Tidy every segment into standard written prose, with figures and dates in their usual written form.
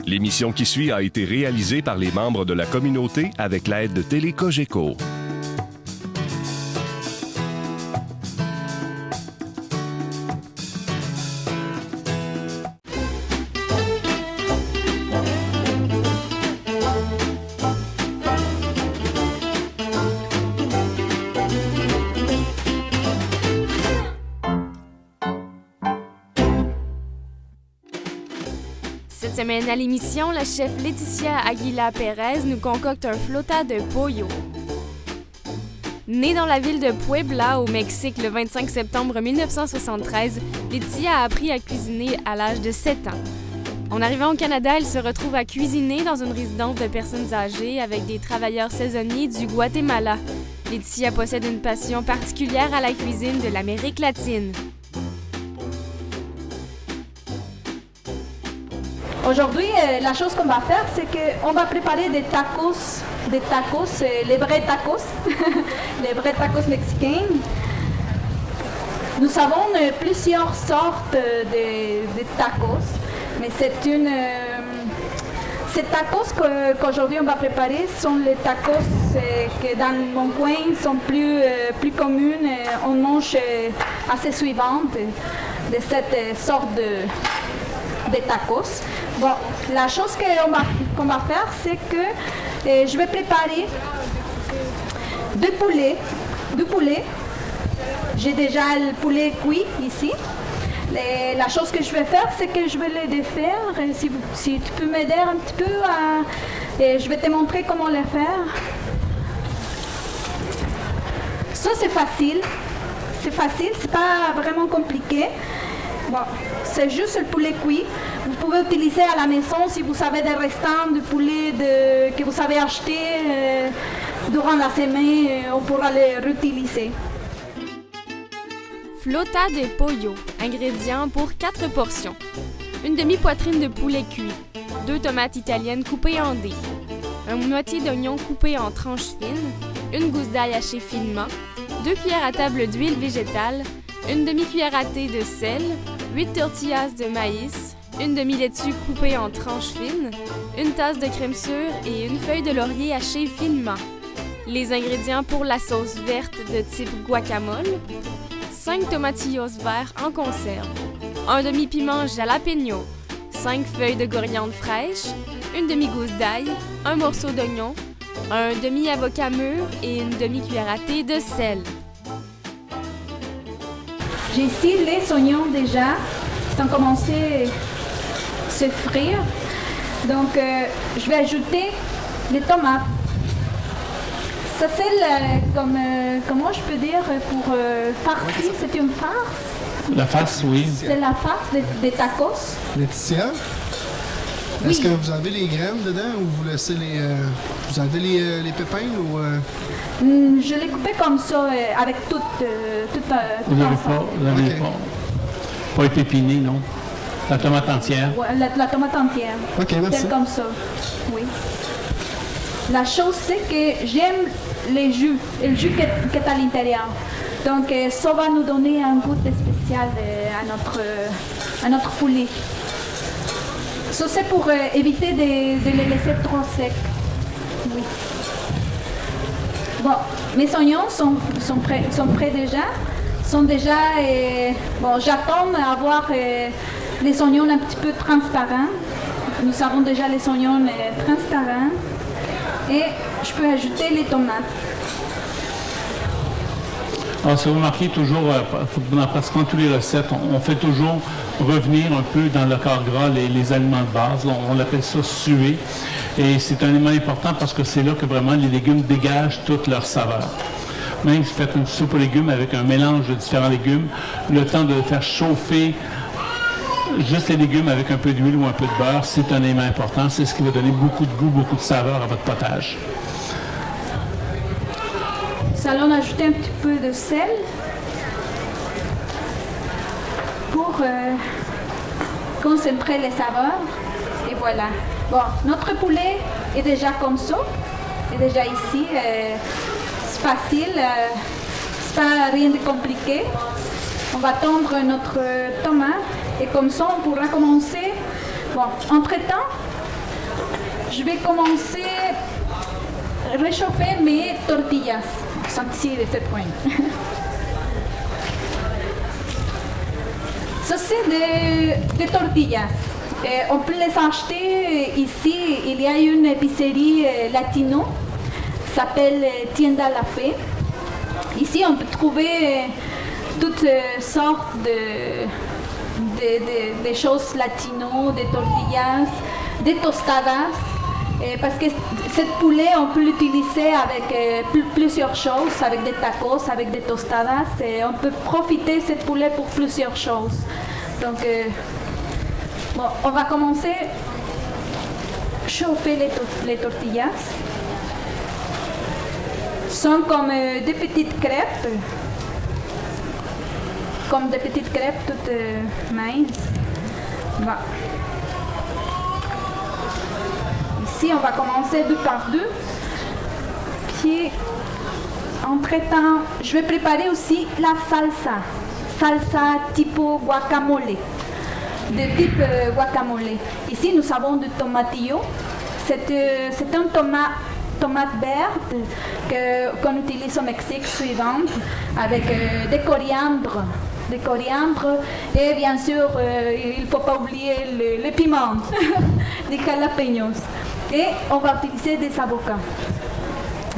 L'émission qui suit a été réalisée par les membres de la communauté avec l'aide de Télé Cogeco. Cette semaine à l'émission, la chef Laetitia Aguila-Pérez nous concocte un flauta de pollo. Née dans la ville de Puebla, au Mexique, le 25 septembre 1973, Laetitia a appris à cuisiner à l'âge de 7 ans. En arrivant au Canada, elle se retrouve à cuisiner dans une résidence de personnes âgées avec des travailleurs saisonniers du Guatemala. Laetitia possède une passion particulière à la cuisine de l'Amérique latine. Aujourd'hui, la chose qu'on va faire, c'est qu'on va préparer des tacos, les vrais tacos, les vrais tacos mexicains. Nous avons plusieurs sortes de tacos, mais ces tacos qu'aujourd'hui on va préparer sont les tacos que dans mon coin sont plus communes. On mange assez suivante de cette sorte de tacos. Bon, la chose qu'on va faire, c'est que je vais préparer du poulet. J'ai déjà le poulet cuit ici. La chose que je vais faire, c'est que je vais le défaire. Si tu peux m'aider un petit peu, je vais te montrer comment le faire. Ça, c'est facile, c'est pas vraiment compliqué. Bon, c'est juste le poulet cuit. Vous pouvez utiliser à la maison si vous avez des restants de poulet que vous avez acheté durant la semaine, on pourra les réutiliser. Flauta de pollo. Ingrédients pour 4 portions. Une demi-poitrine de poulet cuit. 2 tomates italiennes coupées en dés. Une moitié d'oignon coupé en tranches fines. Une gousse d'ail hachée finement. 2 cuillères à table d'huile végétale. Une demi-cuillère à thé de sel. 8 tortillas de maïs. Une demi-laitue coupée en tranches fines. Une tasse de crème sûre et une feuille de laurier hachée finement. Les ingrédients pour la sauce verte de type guacamole. 5 tomatillos verts en conserve, un demi-piment jalapeno, 5 feuilles de coriandre fraîche, une demi-gousse d'ail, un morceau d'oignon, un demi-avocat mûr et une demi-cuillère à thé de sel. J'ai ici les oignons déjà, qui ont commencé à se frire. Donc, je vais ajouter les tomates. Ça c'est comment je peux dire pour farci, c'est une farce. La farce, oui. C'est la farce des tacos. Laetitia, Oui. est-ce que vous avez les graines dedans ou vous laissez vous avez les pépins ou Je l'ai coupé comme ça, avec tout Vous n'avez Ok. pas épiné, non? La tomate entière. Ouais, la tomate entière. Ok, merci. C'est comme ça, oui. La chose, c'est que j'aime le jus qui est à l'intérieur. Donc, ça va nous donner un goût spécial à notre poulet. Ça, c'est pour éviter de les laisser trop secs. Oui. Bon, mes oignons sont prêts déjà. Bon, j'attends à avoir les oignons un petit peu transparents. Nous avons déjà les oignons transparents. Et je peux ajouter les tomates. Alors, si vous remarquez toujours, dans pratiquement toutes les recettes, on fait toujours revenir un peu dans le corps gras les aliments de base. On l'appelle ça suer. Et c'est un élément important parce que c'est là que vraiment les légumes dégagent toute leur saveur. Même si vous faites une soupe aux légumes avec un mélange de différents légumes, le temps de faire chauffer juste les légumes avec un peu d'huile ou un peu de beurre, c'est un élément important. C'est ce qui va donner beaucoup de goût, beaucoup de saveur à votre potage. Nous allons ajouter un petit peu de sel pour concentrer les saveurs. Et voilà. Bon, notre poulet est déjà comme ça. Est déjà ici. C'est facile. C'est pas rien de compliqué. On va tondre notre tomate. Et comme ça, on pourra commencer. Bon, entre-temps, je vais commencer à réchauffer mes tortillas. Sont ici de cette coin. Ça, c'est des tortillas. On peut les acheter ici. Il y a une épicerie latino, s'appelle Tienda La Fe. Ici, on peut trouver toutes sortes de choses latino, des tortillas, des tostadas. Parce que cette poulet, on peut l'utiliser avec plusieurs choses, avec des tacos, avec des tostadas. Et on peut profiter de cette poulet pour plusieurs choses. Donc, bon, on va commencer à chauffer les tortillas. Sont comme des petites crêpes. Comme des petites crêpes toutes minces. Bon. Ici, on va commencer deux par deux. Puis, entre-temps, je vais préparer aussi la salsa. Salsa tipo guacamole. De type guacamole. Ici, nous avons du tomatillo. C'est un tomate verte qu'on utilise au Mexique suivante avec des coriandres. Et bien sûr, il ne faut pas oublier le piment, les jalapeños. Et on va utiliser des avocats.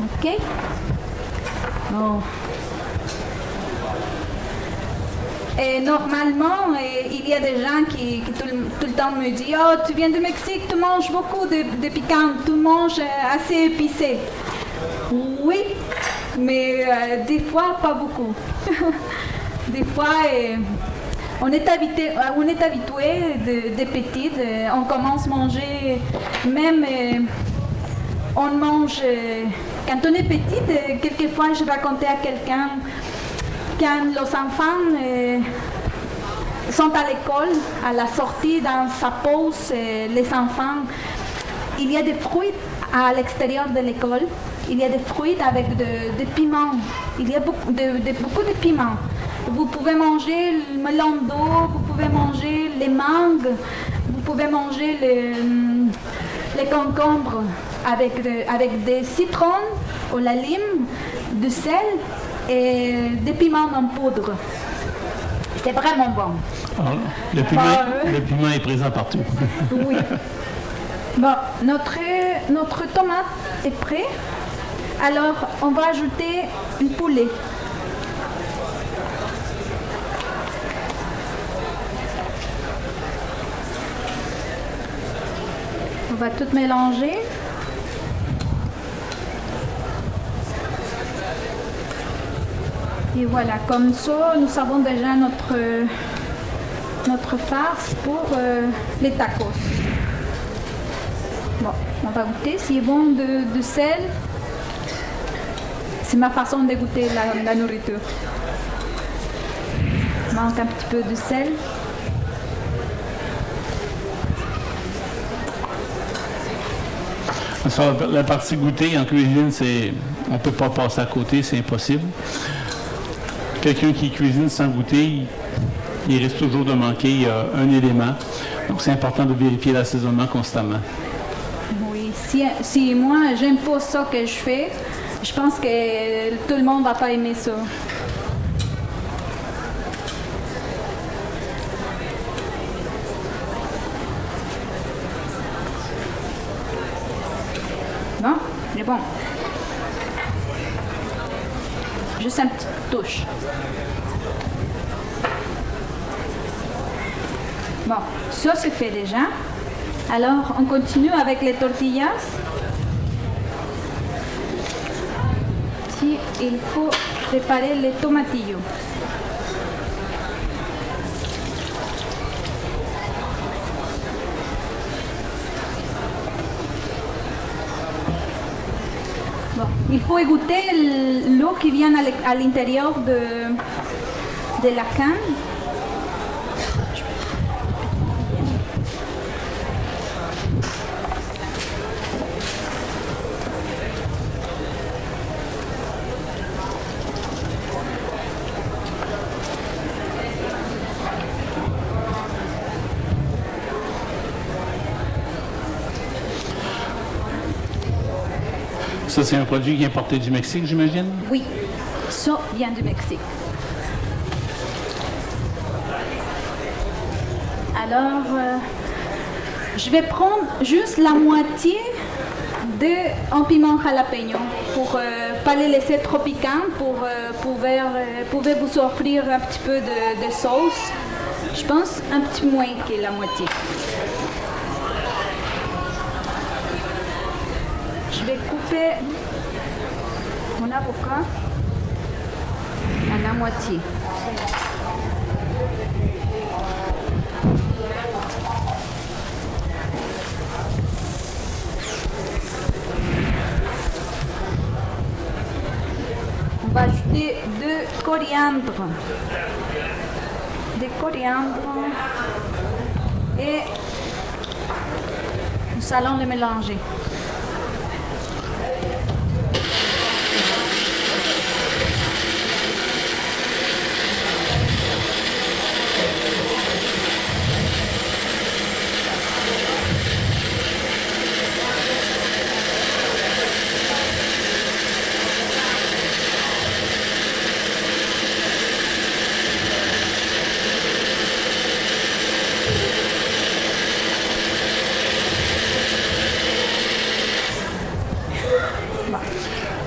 Ok? Oh. Et normalement, il y a des gens qui tout le temps me disent « Oh, tu viens du Mexique, tu manges beaucoup de piquant, tu manges assez épicé. » Oui, mais des fois, pas beaucoup. Des fois, on est habitué de petites. On commence à manger, même on mange, quand on est petite, quelquefois je racontais à quelqu'un, quand les enfants sont à l'école, à la sortie, dans sa pause, les enfants, il y a des fruits à l'extérieur de l'école. Il y a des fruits avec des piments. Il y a beaucoup de piments. Vous pouvez manger le melon d'eau, vous pouvez manger les mangues, vous pouvez manger les concombres avec des citrons ou la lime, du sel et des piments en poudre. C'est vraiment bon. Alors, le piment est présent partout. Oui. Bon, notre tomate est prête. Alors, on va ajouter une poulet. On va tout mélanger. Et voilà, comme ça, nous avons déjà notre farce pour les tacos. Bon, on va goûter s'il est bon de sel. C'est ma façon de goûter la nourriture. Il manque un petit peu de sel. La partie goûter en cuisine, on ne peut pas passer à côté, c'est impossible. Quelqu'un qui cuisine sans goûter, il risque toujours de manquer un élément. Donc c'est important de vérifier l'assaisonnement constamment. Oui, si moi j'aime pas ça que je fais, je pense que tout le monde ne va pas aimer ça. Bon, c'est bon. Juste une petite touche. Bon, ça c'est fait déjà. Alors, on continue avec les tortillas. Ici, il faut préparer les tomatillos. Bon, il faut égoutter l'eau qui vient à l'intérieur de la canne. Ça, c'est un produit qui est importé du Mexique, j'imagine? Oui, ça vient du Mexique. Alors, je vais prendre juste la moitié d'un piment jalapeno pour pas les laisser trop piquants, pour pouvoir vous offrir un petit peu de sauce. Je pense un petit moins que la moitié. Je vais couper mon avocat à la moitié. On va ajouter du coriandre. Des coriandres. Et nous allons les mélanger.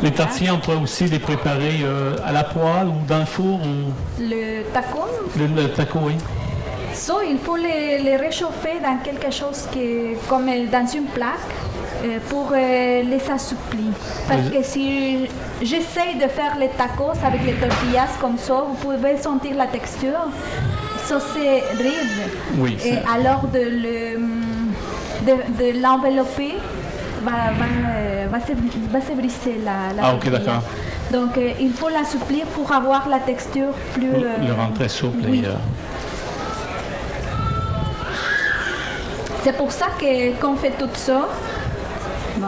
Les tortillas, on pourrait aussi les préparer à la poêle ou dans le four ou... Le taco, Le taco, oui. ça, il faut les réchauffer dans quelque chose comme dans une plaque pour les assouplir. Parce que si j'essaye de faire les tacos avec les tortillas comme ça, vous pouvez sentir la texture. Ça, c'est ride. Oui, Et alors de l'envelopper, va se briser la Ah, ok, tortilla. d'accord. Donc, il faut l'assouplir pour avoir la texture plus... Le rendre très souple. oui. Et, C'est pour ça qu'on fait tout ça. Bon.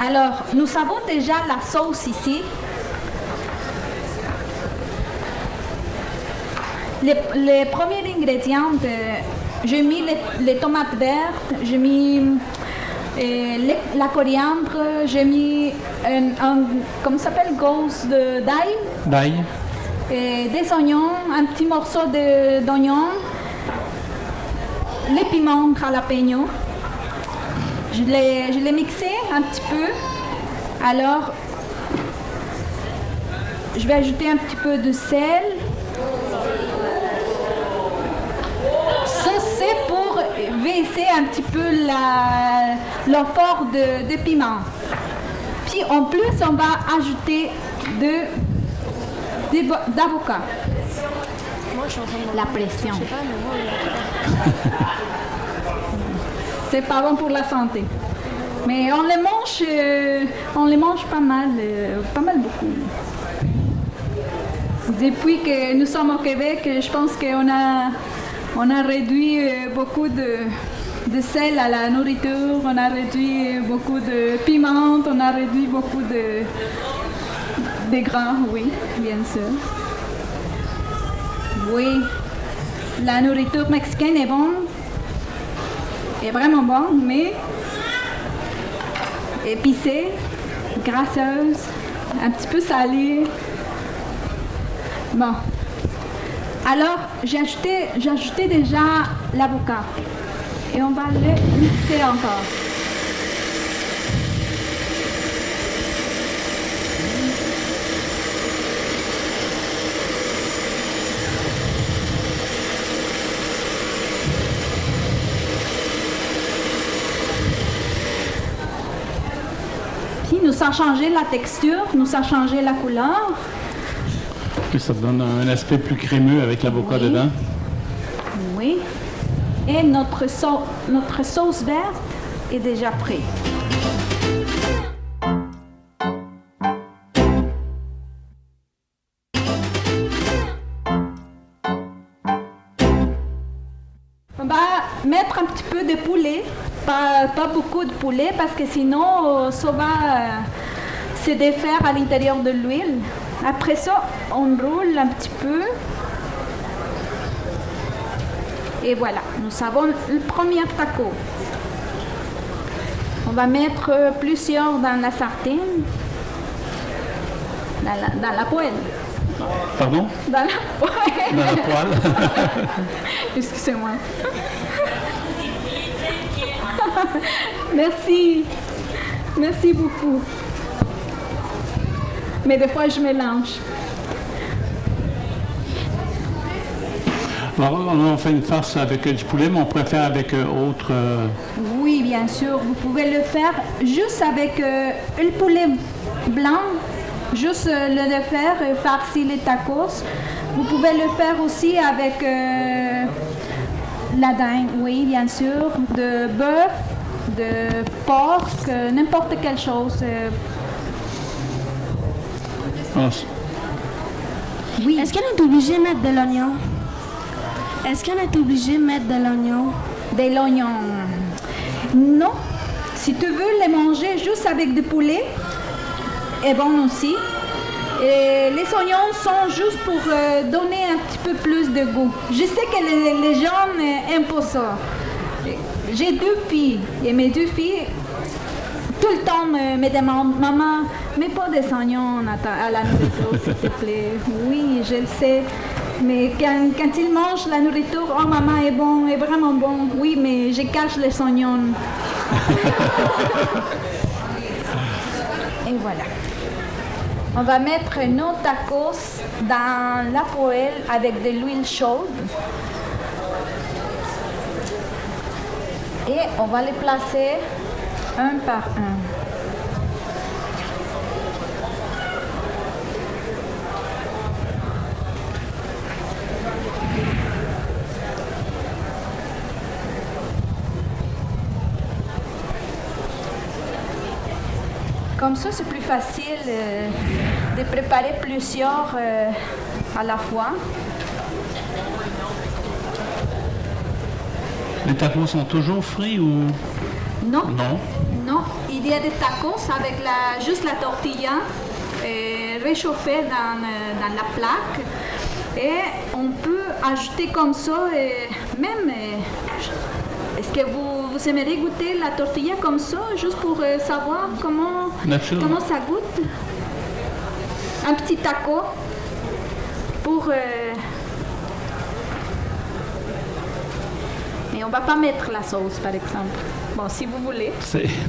Alors, nous avons déjà la sauce ici. Les premiers ingrédients, j'ai mis les tomates vertes, j'ai mis la coriandre, j'ai mis comment ça s'appelle, gauze d'ail, d'ail. des oignons, un petit morceau d'oignon, les piments jalapeno. Je l'ai mixé un petit peu. Alors, je vais ajouter un petit peu de sel. Ça, c'est pour baisser un petit peu l'effort de piment. Puis, en plus, on va ajouter d'avocat. Moi, je suis en train de La pression. Je sais pas, mais moi, C'est pas bon pour la santé. Mais on les mange pas mal beaucoup. Depuis que nous sommes au Québec, je pense qu'on a réduit beaucoup de sel à la nourriture, on a réduit beaucoup de piment, on a réduit beaucoup de gras, oui, bien sûr. Oui, la nourriture mexicaine est bonne. Est vraiment bon, mais épicée, grasseuse, un petit peu salée. Bon. Alors, j'ai ajouté déjà l'avocat. Et on va le mixer encore. Nous a changé la texture, nous a changé la couleur. Puis ça donne un aspect plus crémeux avec l'avocat dedans. Oui. Et notre sauce verte est déjà prête. On va mettre un petit peu de poulet. Pas beaucoup de poulet parce que sinon ça va se défaire à l'intérieur de l'huile. Après ça, on roule un petit peu. Et voilà, nous avons le premier taco. On va mettre plusieurs dans la sartine, dans la poêle. Pardon? Dans la poêle. Dans la poêle. Excusez-moi. Merci. Merci beaucoup. Mais des fois, je mélange. Alors, on fait une farce avec du poulet, mais on préfère avec autre... Oui, bien sûr. Vous pouvez le faire juste avec le poulet blanc, juste le faire, farci les tacos. Vous pouvez le faire aussi avec la dinde, oui, bien sûr, de bœuf, de porc, n'importe quelle chose. Oui. Est-ce qu'on est obligé de mettre de l'oignon? Est-ce qu'on est obligé de mettre de l'oignon? De l'oignon. Non. Si tu veux les manger juste avec du poulet, est bon aussi. Et les oignons sont juste pour donner un petit peu plus de goût. Je sais que les gens aiment pas ça. J'ai 2 filles et mes 2 filles tout le temps me demandent « Maman, mets pas des oignons à la nourriture, s'il te plaît. » Oui, je le sais. Mais quand ils mangent la nourriture, « Oh, maman, est bon, est vraiment bon. » Oui, mais je cache les oignons. Et voilà. On va mettre nos tacos dans la poêle avec de l'huile chaude. Et on va les placer un par un. Comme ça, c'est plus facile de préparer plusieurs à la fois. Les tacos sont toujours frits ou... Non. Non. Non, il y a des tacos avec juste la tortilla réchauffée dans la plaque. Et on peut ajouter comme ça, même... Est-ce que vous aimeriez goûter la tortilla comme ça, juste pour savoir comment ça goûte? Un petit taco pour... Mais on ne va pas mettre la sauce, par exemple. Bon, si vous voulez.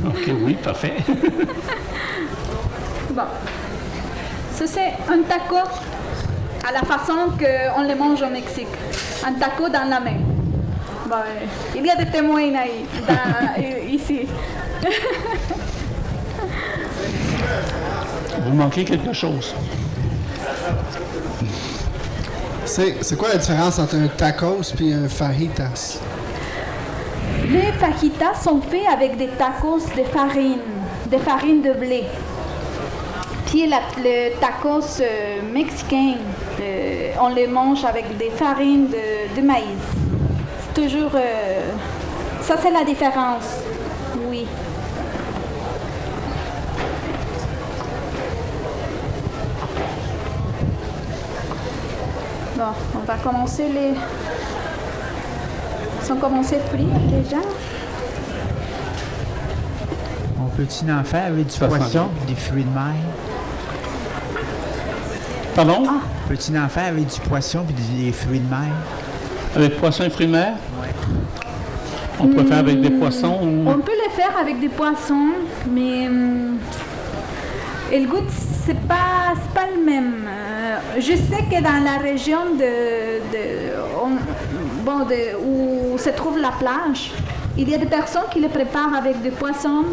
OK, oui, parfait. Bon. Ça, c'est un taco à la façon qu'on le mange au Mexique. Un taco dans la main. Bon, il y a des témoins ici. Vous manquez quelque chose. C'est quoi la différence entre un tacos et un fajitas? Les fajitas sont faits avec des tacos de farine de blé. Puis le tacos mexicain, on les mange avec des farines de maïs. C'est toujours... ça, c'est la différence. Oui. Bon, on va commencer les... Ils sont commencés frits déjà. On peut-il en faire avec du poisson, des fruits de mer? Pardon? Ah. Peut-il en faire avec du poisson et des fruits de mer? Avec poisson et fruits de mer? Oui. On peut faire avec des poissons ou... On peut les faire avec des poissons, mais et le goût, c'est pas le même. Je sais que dans la région où se trouve la plage, il y a des personnes qui les préparent avec des poissons,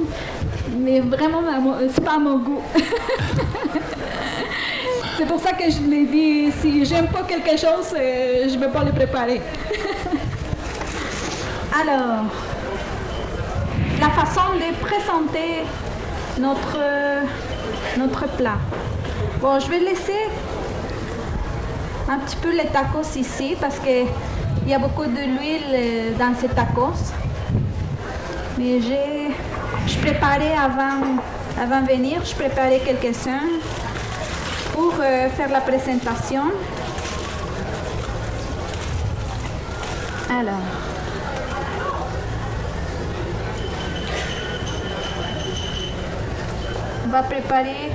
mais vraiment, c'est pas à mon goût. C'est pour ça que je l'ai dit, si j'aime pas quelque chose, je ne vais pas le préparer. Alors, la façon de présenter notre plat. Bon, je vais laisser un petit peu les tacos ici parce qu'il y a beaucoup de l'huile dans ces tacos. Mais je préparais avant de venir, je préparais quelques-uns pour faire la présentation. Alors. On va préparer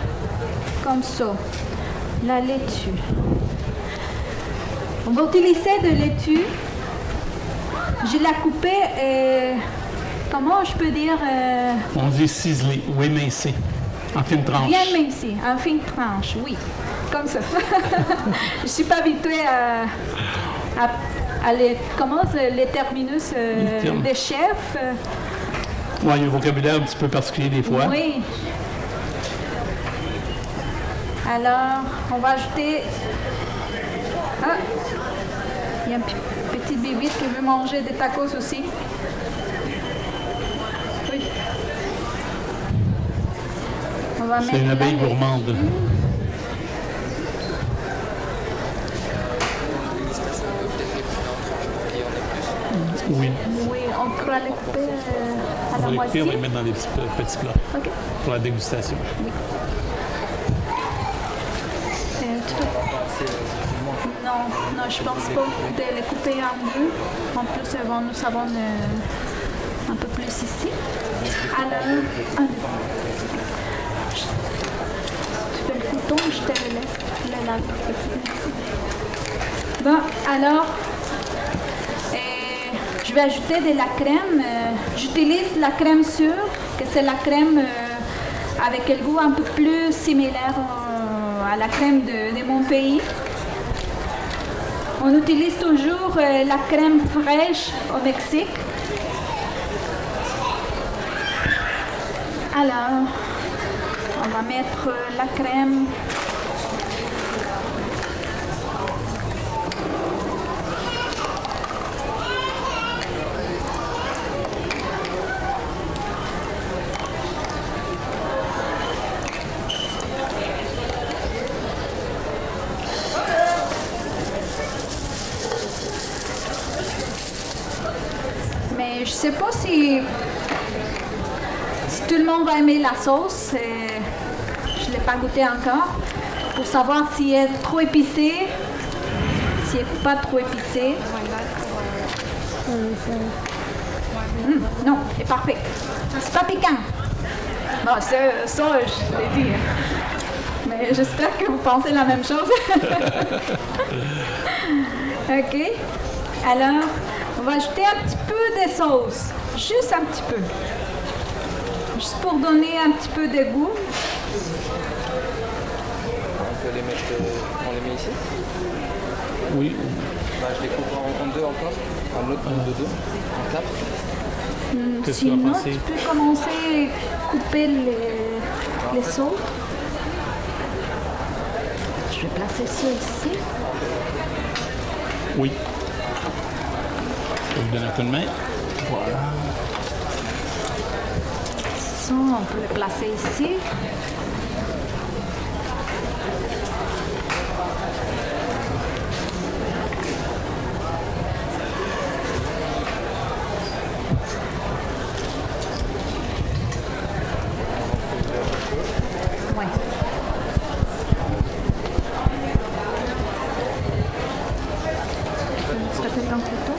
comme ça, la laitue. On va utiliser de laitue. Je l'ai coupée, comment je peux dire On dit ciselé ou émincé, en fine tranche. bien mincée, en fine tranche, oui, comme ça. Je ne suis pas habituée à les terminus des chefs. Oui, il y a un vocabulaire un petit peu particulier des fois. Oui. Alors, on va ajouter... Ah, il y a un petit bébé qui veut manger des tacos aussi. Oui. On va C'est mettre une abeille la gourmande. laitue. Oui. Oui, on pourra les couper à On la va les couper, moitié. on va les mettre dans des petits plats OK. pour la dégustation. Non, je pense pas de les couper en deux. En plus, nous avons un peu plus ici. Alors, tu fais le couteau, je te le laisse. Le lave. Bon, alors, je vais ajouter de la crème. J'utilise la crème sûre, que c'est la crème avec un goût un peu plus similaire à la crème de mon pays. On utilise toujours la crème fraîche au Mexique. Alors, on va mettre la crème. Mais je sais pas si tout le monde va aimer la sauce. Je ne l'ai pas goûté encore. Pour savoir si elle est trop épicée, si elle n'est pas trop épicée. Non, c'est parfait. C'est pas piquant. Bon, ça je l'ai dit. Mais j'espère que vous pensez la même chose. OK. Alors, on va ajouter un petit peu de sauce. Juste un petit peu. Juste pour donner un petit peu de goût. On peut les mettre, on les met ici. Oui. Bah, je les coupe en deux encore, en l'autre de deux, en quatre. Qu'est-ce que tu vas Sinon, penser? tu peux commencer à couper les sauces. Je vais placer ça ici. Oui. Je vais vous donner un coup de main. Voilà. Ça, on peut le placer ici. Ouais. Peut-être un couteau.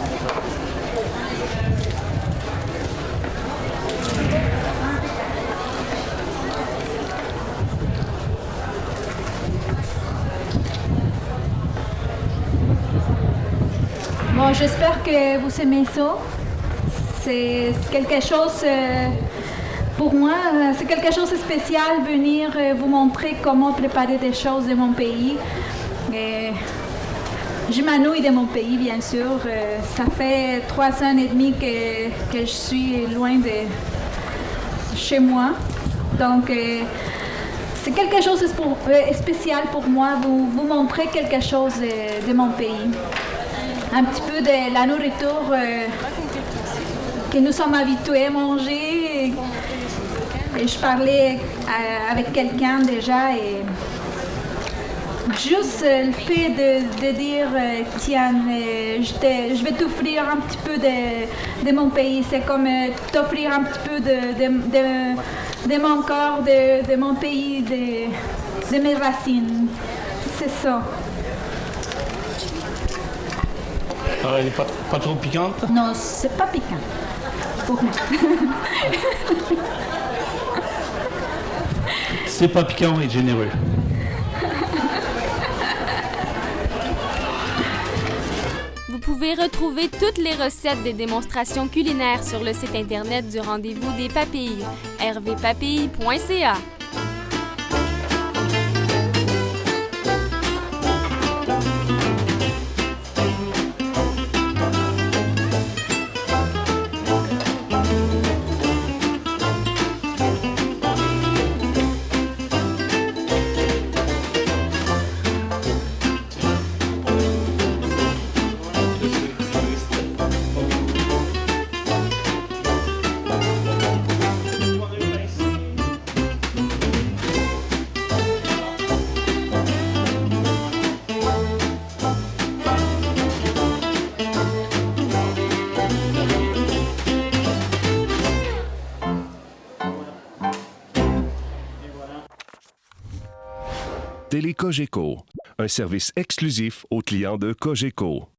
Bon, j'espère que vous aimez ça. C'est quelque chose, pour moi, c'est quelque chose de spécial venir vous montrer comment préparer des choses de mon pays. Je m'ennuie de mon pays, bien sûr. Ça fait 3 ans et demi que je suis loin de chez moi. Donc, c'est quelque chose de spécial pour moi, vous montrer quelque chose de mon pays. Un petit peu de la nourriture que nous sommes habitués à manger. Et je parlais avec quelqu'un déjà et juste le fait de dire tiens, je vais t'offrir un petit peu de mon pays, c'est comme t'offrir un petit peu de mon corps, de mon pays, de mes racines. C'est ça. Alors, elle n'est pas trop piquante? Non, c'est pas piquant. Pour moi. C'est pas piquant et généreux. Vous pouvez retrouver toutes les recettes des démonstrations culinaires sur le site internet du Rendez-vous des Papilles, rvpapilles.ca. Télé Cogeco, un service exclusif aux clients de Cogeco.